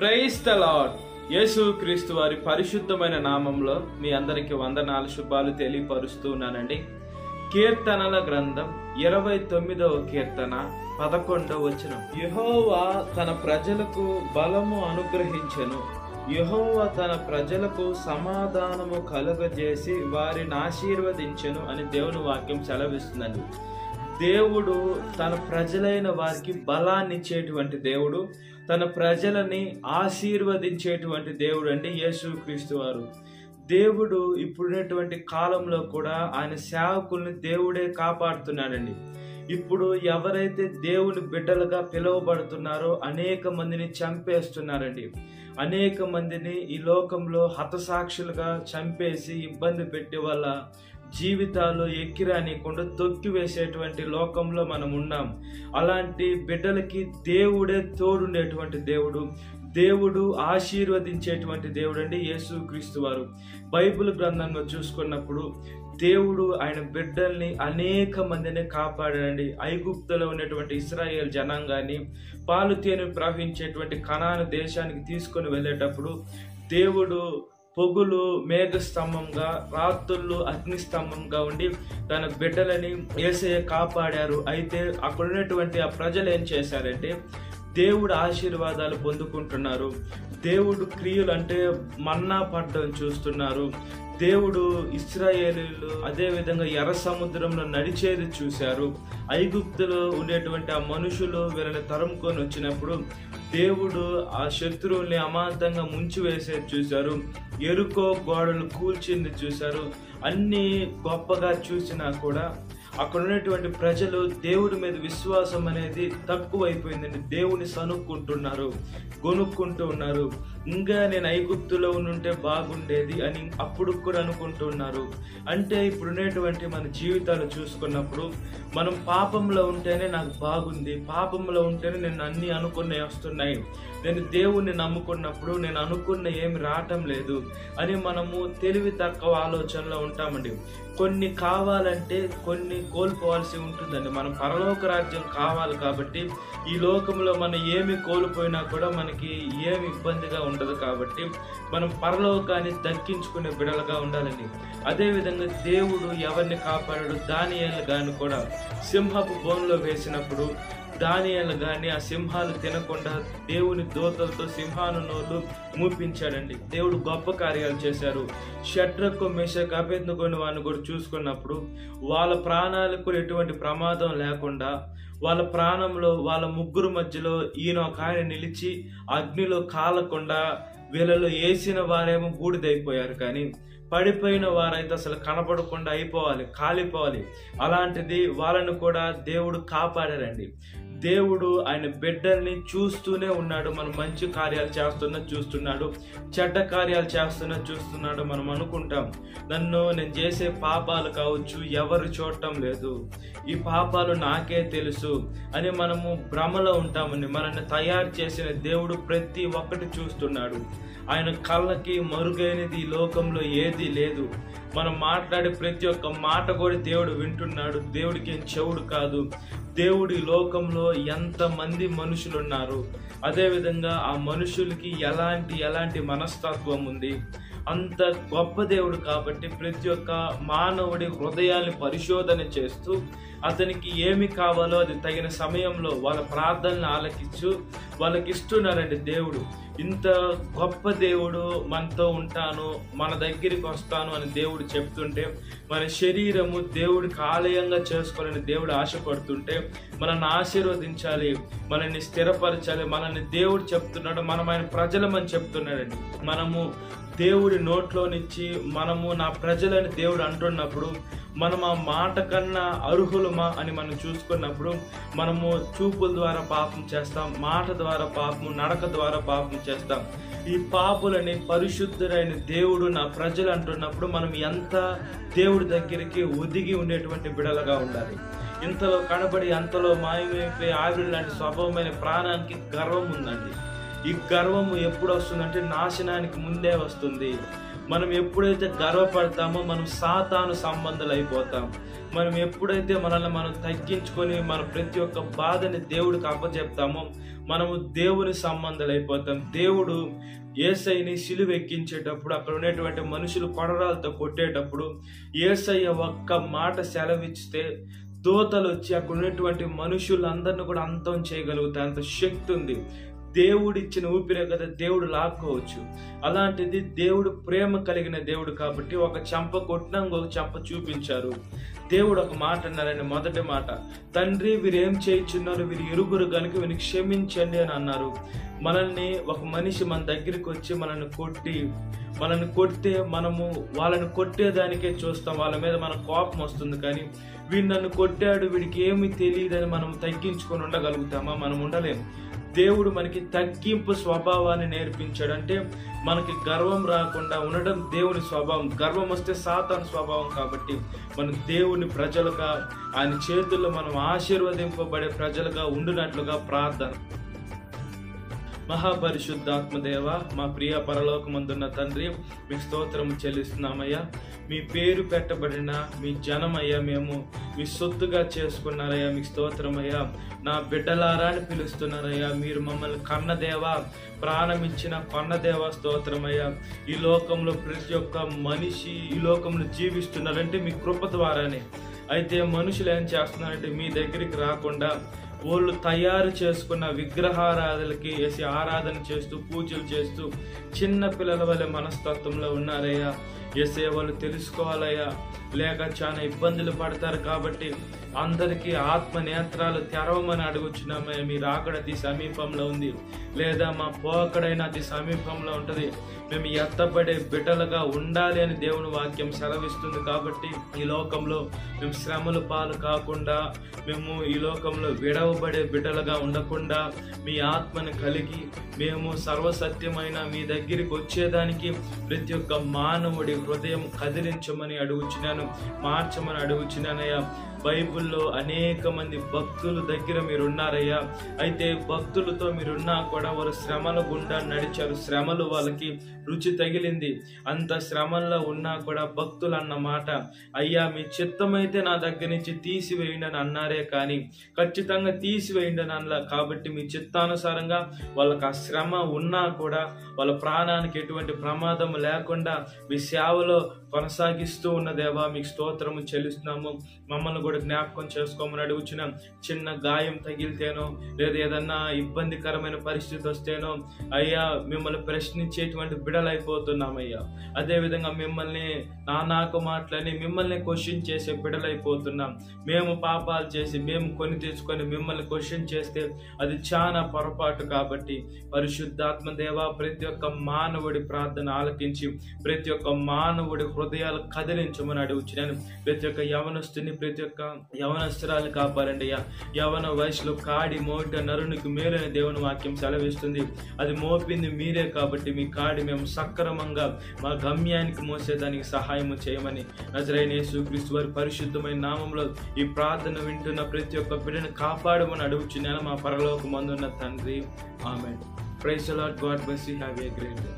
Praise the lord. యేసు క్రీస్తు వారి పరిశుద్ధమైన నామంలో మీ అందరికి వందనాలు శుభాలు తెలియపరుస్తూ ఉన్నానండి. కీర్తనల గ్రంథం 29వ కీర్తన 11వ వచనం. యెహోవా తన ప్రజలకు బలము అనుగ్రహించెను, యెహోవా తన ప్రజలకు సమాధానము కలుగజేసి వారిని ఆశీర్వదించెను అని దేవుని వాక్యం సెలవిస్తుందండి. దేవుడు తన ప్రజలైన వారికి బలాన్ని ఇచ్చేటువంటి దేవుడు, తన ప్రజలని ఆశీర్వదించేటువంటి దేవుడు అండి యేసు క్రీస్తు వారు. దేవుడు ఇప్పుడున్నటువంటి కాలంలో కూడా ఆయన సేవకుల్ని దేవుడే కాపాడుతున్నాడండి. ఇప్పుడు ఎవరైతే దేవుని బిడ్డలుగా పిలువబడుతున్నారో అనేక మందిని చంపేస్తున్నారండి. అనేక మందిని ఈ లోకంలో హతసాక్షులుగా చంపేసి ఇబ్బంది పెట్టి వాళ్ళ జీవితాలు ఎక్కిరానికుండా తొక్కి వేసేటువంటి లోకంలో మనం ఉన్నాం. అలాంటి బిడ్డలకి దేవుడే తోడుండేటువంటి దేవుడు, దేవుడు ఆశీర్వదించేటువంటి దేవుడు అండి యేసు క్రీస్తు వారు. బైబిల్ గ్రంథంలో చూసుకున్నప్పుడు దేవుడు ఆయన బిడ్డల్ని అనేక మందిని కాపాడాడండి. ఐగుప్తులో ఉన్నటువంటి ఇశ్రాయేల్ జనాంగాన్ని పాలు తేనె ప్రవహించేటువంటి కనాను దేశానికి తీసుకొని వెళ్ళేటప్పుడు దేవుడు పొగులు మేఘస్తంభంగా, రాత్రులు అగ్నిస్తంభంగా ఉండి తన బిడ్డలని యేసయ్య కాపాడారు. అయితే అక్కడ ఉన్నటువంటి ఆ ప్రజలు ఏం చేశారంటే దేవుడు ఆశీర్వాదాలు పొందుకుంటున్నారు. దేవుడు క్రియలు అంటే మన్నా పడ్డం చూస్తున్నారు. దేవుడు ఇశ్రాయేలీయులు అదే విధంగా ఎర్ర సముద్రంలో నడిచేది చూశారు. ఐగుప్తులో ఉండేటువంటి ఆ మనుషులు వీళ్ళని తరుముకొని వచ్చినప్పుడు దేవుడు ఆ శత్రువుల్ని అమాంతంగా ముంచివేసేది చూశారు. ఎరుకో గోడలు కూల్చింది చూశారు. అన్ని గొప్పగా చూసినా కూడా అక్కడ ఉన్నటువంటి ప్రజలు దేవుడి మీద విశ్వాసం అనేది తక్కువైపోయిందండి. దేవుని సనుక్కుంటున్నారు, గొనుక్కుంటూ ఉన్నారు. ఇంకా నేను ఐగుప్తులో ఉంటే బాగుండేది అని అప్పుడు కూడా అనుకుంటున్నారు. అంటే ఇప్పుడున్నటువంటి మన జీవితాలు చూసుకున్నప్పుడు మనం పాపంలో ఉంటేనే నాకు బాగుంది, పాపంలో ఉంటేనే నేను అన్ని అనుకున్నవి వస్తున్నాయి, నేను దేవుణ్ణి నమ్ముకున్నప్పుడు నేను అనుకున్న ఏమి రావటం లేదు అని మనము తెలివి తక్కువ ఆలోచనలో ఉంటామండి. కొన్ని కావాలంటే కొన్ని కోల్పోవాల్సి ఉంటుందండి. మనం పరలోక రాజ్యం కావాలి కాబట్టి ఈ లోకంలో మనం ఏమి కోల్పోయినా కూడా మనకి ఏమి ఇబ్బందిగా ఉండదు. కాబట్టి మనం పరలోకాన్ని దక్కించుకునే బిడలుగా ఉండాలండి. అదేవిధంగా దేవుడు ఎవరిని కాపాడాడు, దానియేలు గాని కూడా సింహపు బోన్లో వేసినప్పుడు దానియేలు గాని ఆ సింహాలు తినకుండా దేవుని దూతలతో సింహాను నోళ్ళు మూపించాడండి. దేవుడు గొప్ప కార్యాలు చేశారు. షడ్రకు మెషకు అబేద్నెగోను వారిని కూడా చూసుకున్నప్పుడు వాళ్ళ ప్రాణాలకు ఎటువంటి ప్రమాదం లేకుండా వాళ్ళ ప్రాణంలో వాళ్ళ ముగ్గురు మధ్యలో ఈయన ఒక ఆయన నిలిచి అగ్నిలో కాలకుండా వీళ్ళలో వేసిన వారేమో బూడిదైపోయారు, కానీ పడిపోయిన వారైతే అసలు కనపడకుండా అయిపోవాలి, కాలిపోవాలి. అలాంటిది వాళ్ళను కూడా దేవుడు కాపాడారండి. దేవుడు ఆయన బిడ్డల్ని చూస్తూనే ఉన్నాడు. మనం మంచి కార్యాలు చేస్తున్నా చూస్తున్నాడు, చెడ్డ కార్యాలు చేస్తున్నా చూస్తున్నాడు. మనం అనుకుంటాం నేను చేసే పాపాలు కావచ్చు ఎవరు చూడటం లేదు, ఈ పాపాలు నాకే తెలుసు అని మనము భ్రమలో ఉంటామని. మనల్ని తయారు చేసిన దేవుడు ప్రతి ఒక్కటి చూస్తున్నాడు. ఆయన కళ్ళకి మరుగైనది ఈ లోకంలో ఏది లేదు. మనం మాట్లాడే ప్రతి ఒక్క మాట కూడా దేవుడు వింటున్నాడు. దేవుడికి ఏం చెవుడు కాదు. దేవుడి లోకంలో ఎంతమంది మనుషులు ఉన్నారు, అదేవిధంగా ఆ మనుషులకి ఎలాంటి మనస్తత్వం ఉంది. అంత గొప్ప దేవుడు కాబట్టి ప్రతి ఒక్క మానవుడి హృదయాన్ని పరిశోధన చేస్తూ అతనికి ఏమి కావాలో అది తగిన సమయంలో వాళ్ళ ప్రార్థనలు ఆలకించు వాళ్ళకి ఇస్తున్నారండి. దేవుడు ఇంత గొప్ప దేవుడు మనతో ఉంటాను, మన దగ్గరికి వస్తాను అని దేవుడు చెప్తుంటే మన శరీరము దేవుడికి ఆలయంగా చేసుకోవాలని దేవుడు ఆశపడుతుంటే మనల్ని ఆశీర్వదించాలి, మనల్ని స్థిరపరచాలి, మనల్ని దేవుడు చెప్తున్నాడు. మనం ఆయన ప్రజలమని చెప్తున్నాడండి. మనము దేవుడి నోట్లోనిచ్చి మనము నా ప్రజలని దేవుడు అంటున్నప్పుడు మనం ఆ మాట కన్నా అర్హులమా అని మనం చూసుకున్నప్పుడు మనము చూపుల ద్వారా పాపం చేస్తాం, మాట ద్వారా పాపము, నడక ద్వారా పాపం చేస్తాం. ఈ పాపులని పరిశుద్ధుడైన దేవుడు నా ప్రజలు అంటున్నప్పుడు మనం ఎంత దేవుడి దగ్గరికి ఒదిగి ఉండేటువంటి బిడలుగా ఉండాలి. ఇంతలో కనబడి అంతలో మాయమైపోయి ఆవిరి లాంటి స్వభావమైన ప్రాణానికి గర్వం ఉందండి. ఈ గర్వము ఎప్పుడు వస్తుందంటే నాశనానికి ముందే వస్తుంది. మనం ఎప్పుడైతే గర్వపడతామో మనం సాతాను సంబంధాలు అయిపోతాం. మనం ఎప్పుడైతే మనల్ని మనం తగ్గించుకొని మన ప్రతి ఒక్క బాధని దేవుడికి అప్పచెప్తామో మనము దేవుని సంబంధాలు అయిపోతాం. దేవుడు యేసయ్యని సిలువ ఎక్కించేటప్పుడు అక్కడ ఉన్నటువంటి మనుషులు కొడరాలతో కొట్టేటప్పుడు యేసయ్య ఒక్క మాట సెలవిస్తే దూతలు వచ్చి అక్కడ ఉన్నటువంటి మనుషులందరిని కూడా అంతం చేయగలుగుతాయి. అంత శక్తి ఉంది. దేవుడిచ్చిన ఊపిరే కదా దేవుడు లాక్కోవచ్చు. అలాంటిది దేవుడు ప్రేమ కలిగిన దేవుడు కాబట్టి ఒక చెంప కొట్టినా ఇంకొక చెంప చూపించారు. దేవుడు ఒక మాట అన్నారండి. మొదటి మాట, తండ్రి వీరేం చేయించున్నారు, వీరు ఎరుగురు కనుక వీరిని క్షమించండి అని అన్నారు. మనల్ని ఒక మనిషి మన దగ్గరికి వచ్చి మనల్ని కొడితే మనము వాళ్ళని కొట్టేదానికే చూస్తాం. వాళ్ళ మీద మన కోపం వస్తుంది. కానీ వీడు నన్ను కొట్టాడు, వీడికి ఏమీ తెలియదని మనం తగ్గించుకొని ఉండగలుగుతామా? మనం ఉండలేము. దేవుడు మనకి తగ్గింపు స్వభావాన్ని నేర్పించాడు. అంటే మనకి గర్వం రాకుండా ఉండడం దేవుని స్వభావం. గర్వం వస్తే సాతాను స్వభావం. కాబట్టి మనం దేవుని ప్రజలుగా ఆయన చేతుల్లో మనం ఆశీర్వదింపబడే ప్రజలుగా ఉండినట్లుగా ప్రార్థన. మహాపరిశుద్ధాత్మదేవ, మా ప్రియ పరలోకమందున్న తండ్రి, మీ స్తోత్రము చెల్లిస్తున్నామయ్యా. మీ పేరు పెట్టబడిన మీ జనమయ్యా, మేము మీ సొత్తుగా చేసుకున్నారయ్యా. మీకు స్తోత్రమయ్యా. నా బిడ్డలారా అని పిలుస్తున్నారయ్యా. మీరు మమ్మల్ని కన్నదేవా, ప్రాణమిచ్చిన కొన్నదేవా, స్తోత్రమయ్యా. ఈ లోకంలో ప్రతి ఒక్క మనిషి ఈ లోకంలో జీవిస్తున్నారంటే మీ కృప ద్వారానే. అయితే మనుషులు ఏం చేస్తున్నారంటే మీ దగ్గరికి రాకుండా వాళ్ళు తయారు చేసుకున్న విగ్రహారాధనలకి వేసి ఆరాధన చేస్తూ పూజలు చేస్తూ చిన్న పిల్లల వల్ల మనస్తత్వంలో ఉన్నారయ్యా. యేసయ్య వాళ్ళు తెలుసుకోవాలయ్యా, లేక చాలా ఇబ్బందులు పడతారు. కాబట్టి అందరికీ ఆత్మ నేత్రాలు తెరవమని అడుగుచున్నామయ్యా. మీ రాకడ అతి సమీపంలో ఉంది, లేదా మా పోకడైనా అతి సమీపంలో ఉంటుంది. మేము ఎత్తబడే బిడ్డలుగా ఉండాలి అని దేవుని వాక్యం సెలవిస్తుంది. కాబట్టి ఈ లోకంలో మేము శ్రమల పాలు కాకుండా, మేము ఈ లోకంలో విడవబడే బిడ్డలుగా ఉండకుండా మీ ఆత్మను కలిగి మేము సర్వసత్యమైన మీ దగ్గరికి వచ్చేదానికి ప్రతి ఒక్క మానవుడి హృదయం కదిలించమని అడుగుచున్నాను, మార్చమని అడుగుచున్నానయ్యా. బైబిల్లో అనేక మంది భక్తుల దగ్గర మీరున్నారయ్యా. అయితే భక్తులతో మీరున్నా కూడా వారు శ్రమల గుండా నడిచారు. శ్రమలు వాళ్ళకి రుచి తగిలింది. అంత శ్రమల్లో ఉన్నా కూడా భక్తులు అన్న మాట, అయ్యా మీ చిత్తమైతే నా దగ్గర నుంచి తీసివేయండి అని అన్నారే కానీ ఖచ్చితంగా తీసివేయండి అని అనలా. కాబట్టి మీ చిత్తానుసారంగా వాళ్ళకి ఆ శ్రమ ఉన్నా కూడా వాళ్ళ ప్రాణానికి ఎటువంటి ప్రమాదం లేకుండా మీ సేవలో కొనసాగిస్తూ ఉన్న దేవా, మీకు స్తోత్రము చెల్లిస్తున్నాము. మమ్మల్ని కూడా జ్ఞాపకం చేసుకోమని అడుగుచున్నాం. చిన్న గాయం తగిలితేనో, లేదా ఏదన్నా ఇబ్బందికరమైన పరిస్థితి వస్తేనో అయ్యా మిమ్మల్ని ప్రశ్నించేటువంటి బిడలైపోతున్నామయ్యా. అదేవిధంగా మిమ్మల్ని నానాకు మాటలని మిమ్మల్ని క్వశ్చన్ చేసే బిడలైపోతున్నాం. మేము పాపాలు చేసి మేము కొని తెచ్చుకొని మిమ్మల్ని క్వశ్చన్ చేస్తే అది చాలా పొరపాటు. కాబట్టి పరిశుద్ధాత్మ దేవా, ప్రతి ఒక్క మానవుడి ప్రార్థన ఆలకించి ప్రతి ఒక్క మానవుడి హృదయాలు కదిలించమని అడుగుచున్నాను. ప్రతి ఒక్క యవనస్తుని, ప్రతి ఒక్క యవనస్తురాలు కాపాడండి అయ్యా. యవన వయసులో కాడి మోట నరునికి మేలైన దేవుని వాక్యం సెలవిస్తుంది. అది మోపింది మీరే. కాబట్టి మీ కాడి మేము సక్రమంగా మా గమ్యానికి మోసేదానికి సహాయము చేయమని నజరైన యేసుక్రీస్తు వారి పరిశుద్ధమైన నామంలో ఈ ప్రార్థన వింటున్న ప్రతి ఒక్క బిడ్డను కాపాడమని అడుగుచున్నాను మా పరలోకమందున్న తండ్రి. Amen. Praise the Lord. God bless you. Have a great day.